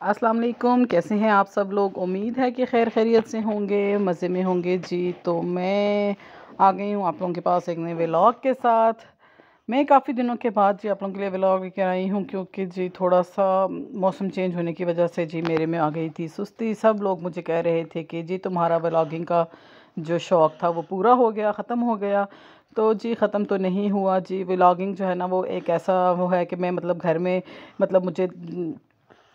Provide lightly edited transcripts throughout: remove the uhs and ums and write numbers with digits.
अस्सलाम वालेकुम। कैसे हैं आप सब लोग? उम्मीद है कि खैर खैरियत से होंगे, मज़े में होंगे जी। तो मैं आ गई हूँ आप लोगों के पास एक नए व्लॉग के साथ। मैं काफ़ी दिनों के बाद जी आप लोगों के लिए व्लॉग लेकर आई हूँ, क्योंकि जी थोड़ा सा मौसम चेंज होने की वजह से जी मेरे में आ गई थी सुस्ती। सब लोग मुझे कह रहे थे कि जी तुम्हारा व्लॉगिंग का जो शौक़ था वो पूरा हो गया, ख़त्म हो गया। तो जी ख़त्म तो नहीं हुआ जी। व्लॉगिंग जो है ना वो एक ऐसा वो है कि मैं मतलब घर में मतलब मुझे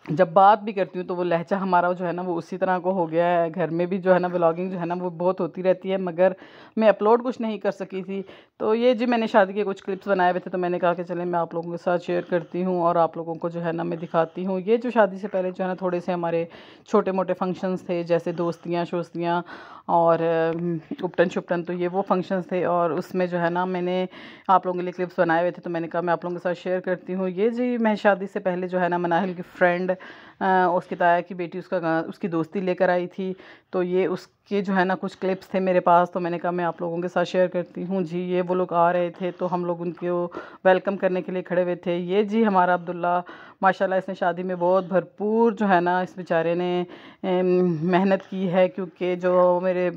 जब बात भी करती हूँ तो वो लहजा हमारा जो है ना वो उसी तरह को हो गया है। घर में भी जो है ना व्लॉगिंग जो है ना वो बहुत होती रहती है, मगर मैं अपलोड कुछ नहीं कर सकी थी। तो ये जी मैंने शादी के कुछ क्लिप्स बनाए हुए थे, तो मैंने कहा कि चलें मैं आप लोगों के साथ शेयर करती हूँ और आप लोगों को जो है ना मैं दिखाती हूँ। ये जो शादी से पहले जो है ना थोड़े से हमारे छोटे मोटे फंक्शंस थे, जैसे दोस्तियाँ शोस्तियाँ और उपटन शुपटन, तो ये वो फंक्शंस थे और उसमें जो है ना मैंने आप लोगों के लिए क्लिप्स बनाए हुए थे, तो मैंने कहा मैं आप लोगों के साथ शेयर करती हूँ। ये जी मैं शादी से पहले जो है ना मनाहिल की फ्रेंड उसकी ताया की बेटी उसकी दोस्ती लेकर आई थी, तो ये उसके जो है ना कुछ क्लिप्स थे मेरे पास, तो मैंने कहा मैं आप लोगों के साथ शेयर करती हूँ जी। ये वो लोग आ रहे थे तो हम लोग उनको वेलकम करने के लिए खड़े हुए थे। ये जी हमारा अब्दुल्ला, माशाल्लाह इसने शादी में बहुत भरपूर जो है ना इस बेचारे ने मेहनत की है, क्योंकि जो मेरे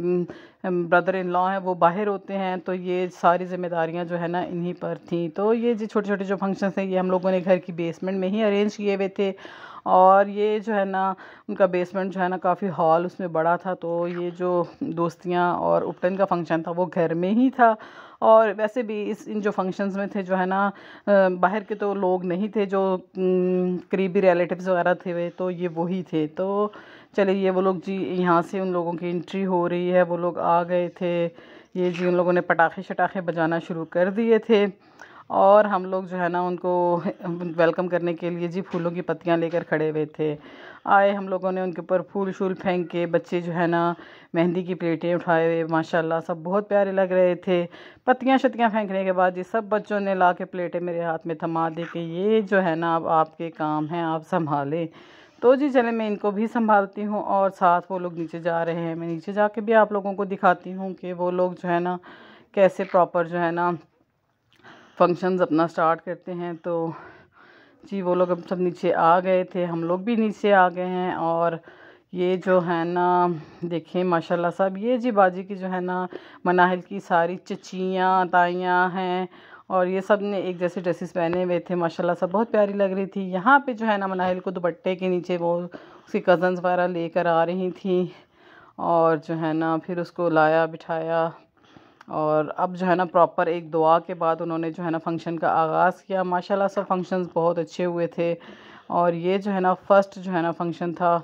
ब्रदर इन लॉ हैं वो बाहर होते हैं, तो ये सारी जिम्मेदारियां जो है ना इन्हीं पर थी। तो ये जी छोटे छोटे जो फंक्शंस हैं ये हम लोगों ने घर की बेसमेंट में ही अरेंज किए हुए थे, और ये जो है ना उनका बेसमेंट जो है ना काफ़ी हॉल उसमें बड़ा था। तो ये जो दोस्तियाँ और उपटन का फंक्शन था वो घर में ही था, और वैसे भी इन जो फंक्शंस में थे जो है ना बाहर के तो लोग नहीं थे, जो करीबी रिलेटिव्स वगैरह थे वे तो ये वही थे। तो चलिए ये वो लोग जी यहाँ से उन लोगों की एंट्री हो रही है, वो लोग आ गए थे। ये जी उन लोगों ने पटाखे शटाखे बजाना शुरू कर दिए थे, और हम लोग जो है ना उनको वेलकम करने के लिए जी फूलों की पत्तियां लेकर खड़े हुए थे। आए हम लोगों ने उनके ऊपर फूल शूल फेंक के, बच्चे जो है ना मेहंदी की प्लेटें उठाए हुए, माशाल्लाह सब बहुत प्यारे लग रहे थे। पत्तियां शत्तियां फेंकने के बाद जी सब बच्चों ने ला के प्लेटें मेरे हाथ में थमा दी कि ये जो है ना अब आपके काम हैं, आप संभालें। तो जी चले मैं इनको भी संभालती हूँ, और साथ वो लोग नीचे जा रहे हैं। मैं नीचे जाके भी आप लोगों को दिखाती हूँ कि वो लोग जो है ना कैसे प्रॉपर जो है ना फंक्शंस अपना स्टार्ट करते हैं। तो जी वो लोग अब सब नीचे आ गए थे, हम लोग भी नीचे आ गए हैं। और ये जो है ना देखें माशाल्लाह सब, ये जी बाजी की जो है ना मनाहिल की सारी चचियाँ ताइयाँ हैं, और ये सब ने एक जैसे ड्रेसेस पहने हुए थे, माशाल्लाह सब बहुत प्यारी लग रही थी। यहाँ पे जो है ना मनाहिल को दुपट्टे के नीचे वो उसकी कज़न्स वगैरह लेकर आ रही थी, और जो है ना फिर उसको लाया बिठाया, और अब जो है ना प्रॉपर एक दुआ के बाद उन्होंने जो है ना फंक्शन का आगाज़ किया। माशाल्लाह सब फंक्शंस बहुत अच्छे हुए थे, और ये जो है ना फर्स्ट जो है ना फंक्शन था,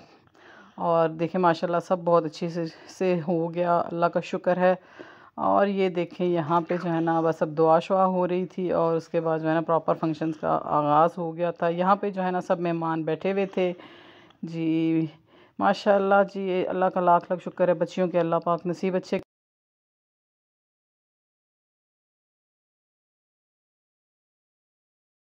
और देखें माशाल्लाह सब बहुत अच्छे से हो गया, अल्लाह का शुक्र है। और ये देखें यहाँ पे जो है ना बस अब दुआ शुआ हो रही थी, और उसके बाद जो है ना प्रॉपर फंक्शंस का आगाज़ हो गया था। यहाँ पे जो है ना सब मेहमान बैठे हुए थे जी। माशाल्लाह जी अल्लाह का लाख लाख शुक्र है, बच्चियों के अल्लाह पाक नसीब अच्छे